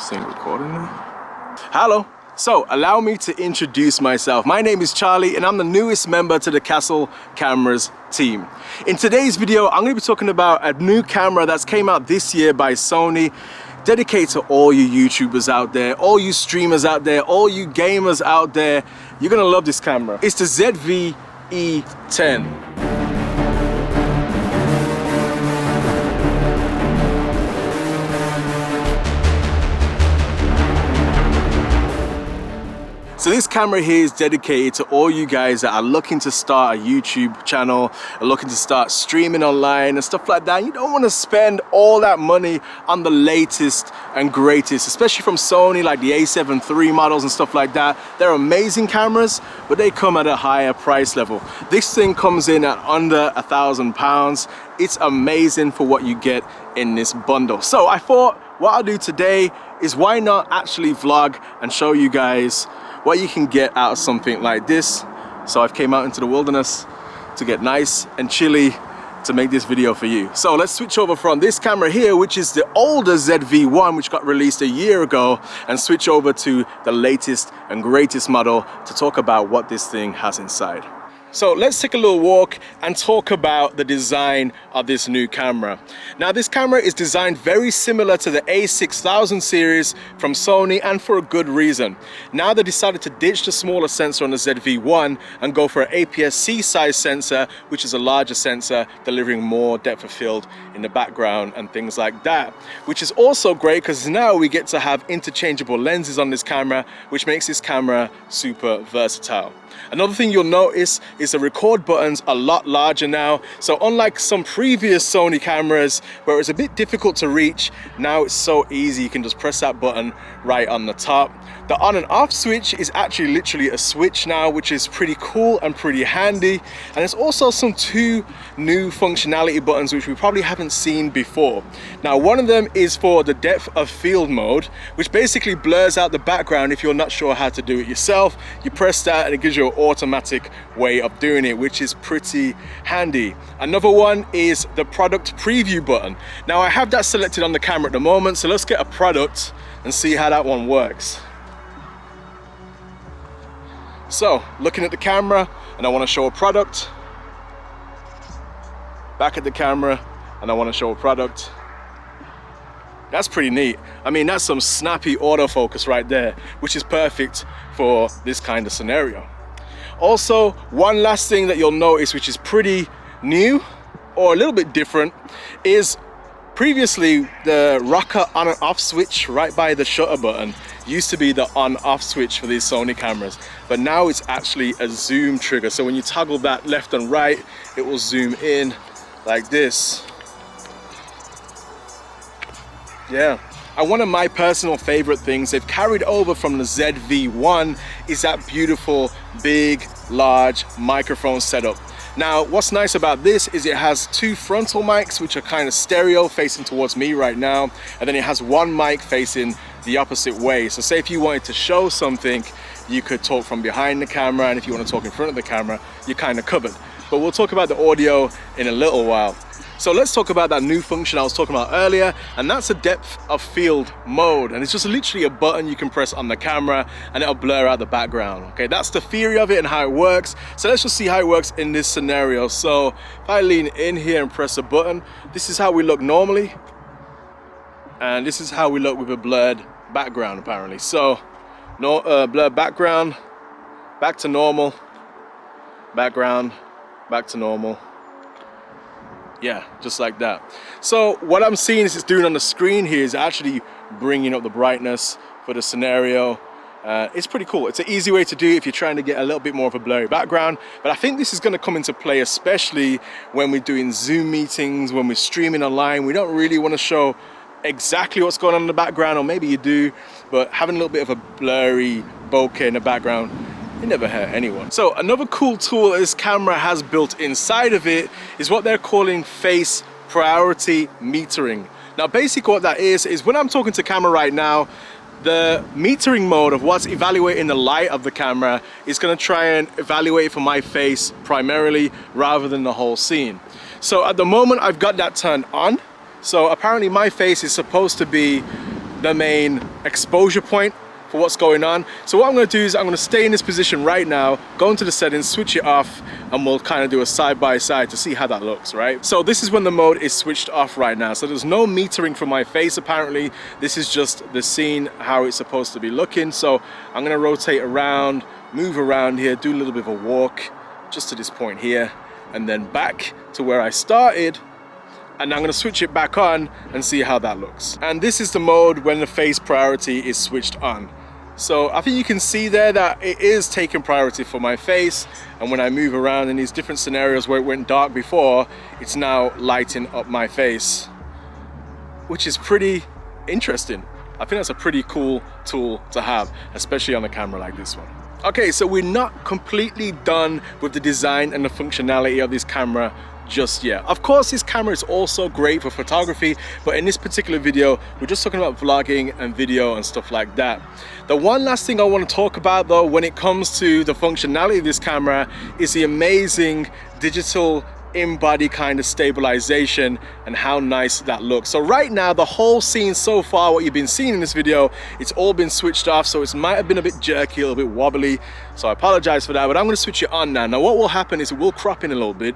Saying recording now. Hello. So allow me to introduce myself. My name is Charlie and I'm the newest member to the Castle Cameras team. In today's video, I'm going to be talking about a new camera that's came out this year by Sony, dedicated to all you YouTubers out there, all you streamers out there, all you gamers out there. You're going to love this camera. It's the ZV-E10. So this camera here is dedicated to all you guys that are looking to start a YouTube channel, are looking to start streaming online and stuff like that. You don't want to spend all that money on the latest and greatest, especially from Sony, like the A7 III models and stuff like that. They're amazing cameras, but they come at a higher price level. This thing comes in at under £1,000. It's amazing for what you get in this bundle. So I thought what I'll do today is why not actually vlog and show you guys what you can get out of something like this. So I've came out into the wilderness to get nice and chilly to make this video for you. So let's switch over from this camera here, which is the older ZV-1, which got released a year ago, and switch over to the latest and greatest model to talk about what this thing has inside. So let's take a little walk and talk about the design of this new camera. Now this camera is designed very similar to the A6000 series from Sony, and for a good reason. Now they decided to ditch the smaller sensor on the ZV-1 and go for an APS-C size sensor, which is a larger sensor delivering more depth of field in the background and things like that, which is also great because now we get to have interchangeable lenses on this camera, which makes this camera super versatile. Another thing you'll notice is the record buttons are a lot larger now. So unlike some previous Sony cameras where it's a bit difficult to reach, now it's so easy. You can just press that button right on the top. The on and off switch is actually literally a switch now, which is pretty cool and pretty handy. And there's also some two new functionality buttons which we probably haven't seen before. Now one of them is for the depth of field mode, which basically blurs out the background if you're not sure how to do it yourself. You press that and it gives you an automatic way of doing it, which is pretty handy. Another one is the product preview button. Now I have that selected on the camera at the moment, so let's get a product and see how that one works. So looking at the camera and I want to show a product, back at the camera and I want to show a product. That's pretty neat. I mean, that's some snappy autofocus right there, which is perfect for this kind of scenario. Also, one last thing that you'll notice, which is pretty new or a little bit different, is previously the rocker on and off switch right by the shutter button used to be the on off switch for these Sony cameras, but now it's actually a zoom trigger. So when you toggle that left and right, it will zoom in like this. Yeah. And one of my personal favorite things they've carried over from the ZV-1 is that beautiful, big, large microphone setup. Now, what's nice about this is it has two frontal mics, which are kind of stereo facing towards me right now. And then it has one mic facing the opposite way. So say if you wanted to show something, you could talk from behind the camera. And if you want to talk in front of the camera, you're kind of covered. But we'll talk about the audio in a little while. So let's talk about that new function I was talking about earlier, and that's a depth of field mode. And it's just literally a button you can press on the camera and it'll blur out the background. Okay, that's the theory of it and how it works. So let's just see how it works in this scenario. So if I lean in here and press a button, this is how we look normally. And this is how we look with a blurred background apparently. So no blurred background, back to normal, background, back to normal. Yeah, just like that. So what I'm seeing is it's doing on the screen here is actually bringing up the brightness for the scenario. It's pretty cool. It's an easy way to do it if you're trying to get a little bit more of a blurry background. But I think this is going to come into play, especially when we're doing Zoom meetings, when we're streaming online. We don't really want to show exactly what's going on in the background, or maybe you do, but having a little bit of a blurry bokeh in the background, it never hurt anyone. So another cool tool this camera has built inside of it is what they're calling face priority metering. Now basically what that is when I'm talking to camera right now, the metering mode of what's evaluating the light of the camera is going to try and evaluate for my face primarily rather than the whole scene. So at the moment I've got that turned on. So apparently my face is supposed to be the main exposure point for what's going on. So what I'm going to do is I'm going to stay in this position right now, go into the settings, switch it off, and we'll kind of do a side by side to see how that looks, right? So this is when the mode is switched off right now. So there's no metering for my face apparently. This is just the scene, how it's supposed to be looking. So I'm going to rotate around, move around here, do a little bit of a walk just to this point here, and then back to where I started. And I'm going to switch it back on and see how that looks. And this is the mode when the face priority is switched on. So I think you can see there that it is taking priority for my face, and when I move around in these different scenarios where it went dark before, it's now lighting up my face, which is pretty interesting. I think that's a pretty cool tool to have, especially on a camera like this one. Okay, so we're not completely done with the design and the functionality of this camera just yet. Of course, this camera is also great for photography, but in this particular video, we're just talking about vlogging and video and stuff like that. The one last thing I want to talk about though, when it comes to the functionality of this camera, is the amazing digital in-body kind of stabilization and how nice that looks. So right now, the whole scene so far, what you've been seeing in this video, it's all been switched off, so it might have been a bit jerky, a little bit wobbly, so I apologize for that, but I'm going to switch it on now. Now what will happen is it will crop in a little bit,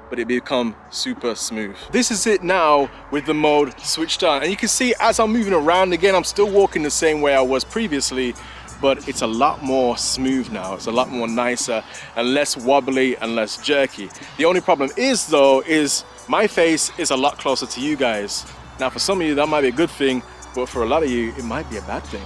but it become super smooth. This is it now with the mode switched on, and you can see as I'm moving around again, I'm still walking the same way I was previously, but it's a lot more smooth now. It's a lot more nicer and less wobbly and less jerky. The only problem is though, is my face is a lot closer to you guys. Now for some of you that might be a good thing, but for a lot of you it might be a bad thing.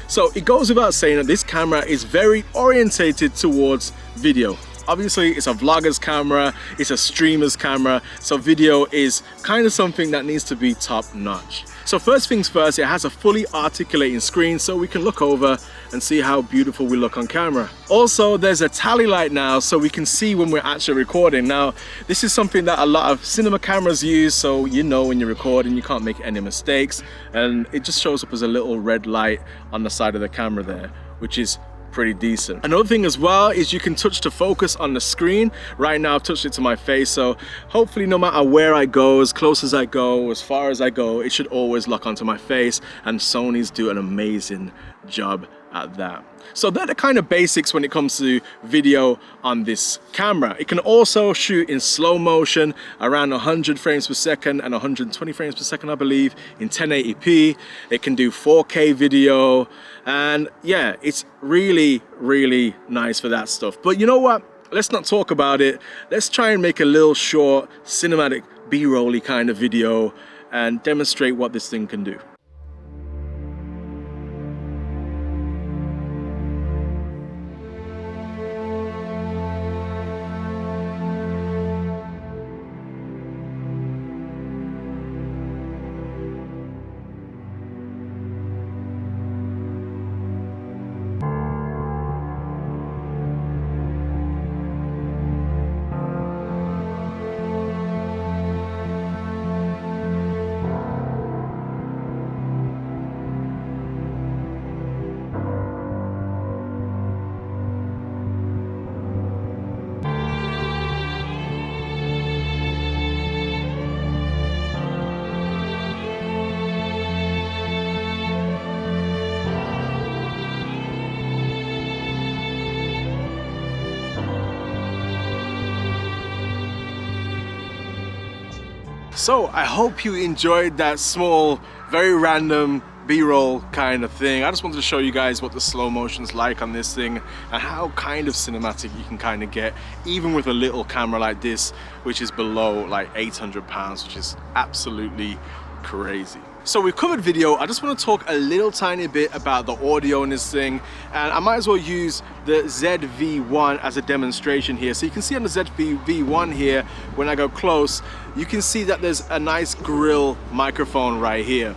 So it goes without saying that this camera is very orientated towards video. Obviously, it's a vlogger's camera, it's a streamer's camera, so video is kind of something that needs to be top notch. So first things first, it has a fully articulating screen so we can look over and see how beautiful we look on camera. Also, there's a tally light now so we can see when we're actually recording. Now, this is something that a lot of cinema cameras use, so you know when you're recording, you can't make any mistakes, and it just shows up as a little red light on the side of the camera there, which is pretty decent. Another thing as well is you can touch to focus on the screen. Right now I've touched it to my face, so hopefully no matter where I go, as close as I go, as far as I go, it should always lock onto my face, and Sony's do an amazing job at that. So they're the kind of basics when it comes to video on this camera. It can also shoot in slow motion around 100 frames per second and 120 frames per second, I believe, in 1080p. It can do 4K video, and yeah, it's really, really nice for that stuff. But you know what? Let's not talk about it. Let's try and make a little short cinematic B-roll-y kind of video and demonstrate what this thing can do. So I hope you enjoyed that small, very random B-roll kind of thing. I just wanted to show you guys what the slow motion's like on this thing and how kind of cinematic you can kind of get, even with a little camera like this, which is below like 800 pounds, which is absolutely crazy. So we've covered video. I just want to talk a little tiny bit about the audio in this thing, and I might as well use the ZV-E10 as a demonstration here. So you can see on the ZV-E10 here, when I go close, you can see that there's a nice grill microphone right here.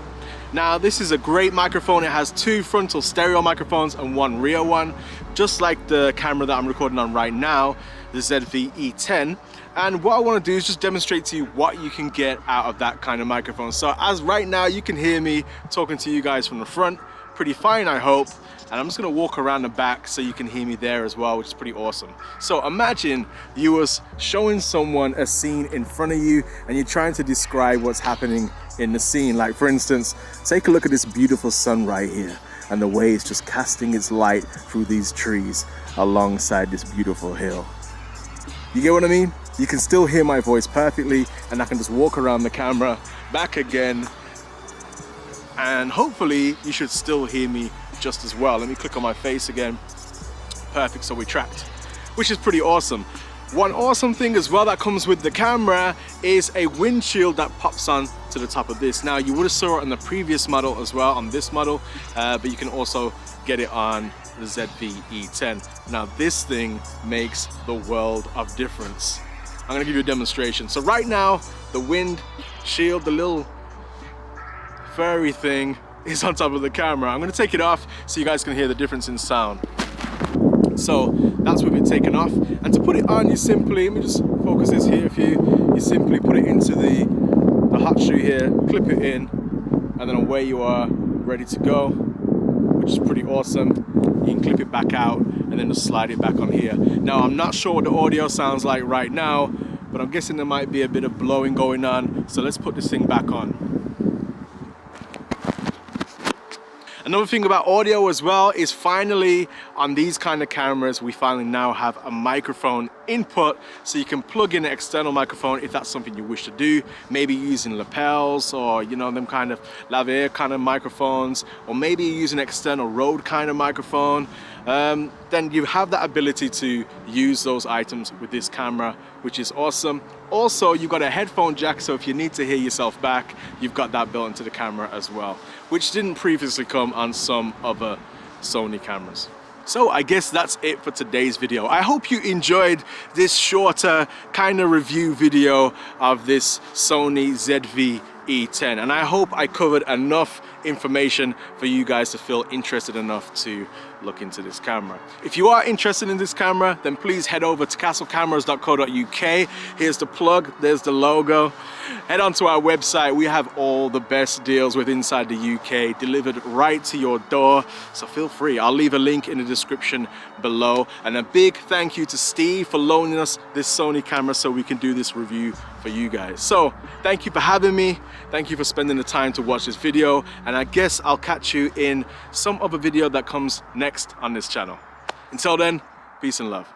Now this is a great microphone. It has two frontal stereo microphones and one rear one, just like the camera that I'm recording on right now, the ZV-E10. And what I want to do is just demonstrate to you what you can get out of that kind of microphone. So as right now, you can hear me talking to you guys from the front, pretty fine I hope. And I'm just gonna walk around the back so you can hear me there as well, which is pretty awesome. So imagine you was showing someone a scene in front of you and you're trying to describe what's happening in the scene. Like for instance, take a look at this beautiful sun right here and the way it's just casting its light through these trees alongside this beautiful hill. You get what I mean? You can still hear my voice perfectly, and I can just walk around the camera, back again, and hopefully you should still hear me just as well. Let me click on my face again. Perfect, so we tracked, which is pretty awesome. One awesome thing as well that comes with the camera is a windshield that pops on to the top of this. Now you would have saw it on the previous model as well, on this model, but you can also get it on the ZV-E10. Now this thing makes the world of difference. I'm gonna give you a demonstration. So right now, the windshield, the little furry thing, is on top of the camera. I'm gonna take it off so you guys can hear the difference in sound. So that's with it taken off. And to put it on, you simply, let me just focus this here for you. You simply put it into the hot shoe here, clip it in, and then away you are, ready to go, which is pretty awesome. You can clip it back out and then just slide it back on here. Now I'm not sure what the audio sounds like right now, but I'm guessing there might be a bit of blowing going on. So let's put this thing back on. Another thing about audio as well is finally on these kind of cameras, we finally now have a microphone input, so you can plug in an external microphone if that's something you wish to do, maybe using lapels or, you know, them kind of lavalier kind of microphones, or maybe using an external Rode kind of microphone. Then you have that ability to use those items with this camera, which is awesome. Also, you've got a headphone jack, so if you need to hear yourself back, you've got that built into the camera as well, which didn't previously come on some other Sony cameras. So I guess that's it for today's video. I hope you enjoyed this shorter kind of review video of this Sony ZV-E10, and I hope I covered enough information for you guys to feel interested enough to look into this camera. If you are interested in this camera, then please head over to castlecameras.co.uk. Here's the plug, there's the logo. Head on to our website. We have all the best deals with inside the UK delivered right to your door, so feel free. I'll leave a link in the description below. And a big thank you to Steve for loaning us this Sony camera so we can do this review for you guys. So thank you for having me. Thank you for spending the time to watch this video, and I guess I'll catch you in some other video that comes next on this channel. Until then, peace and love.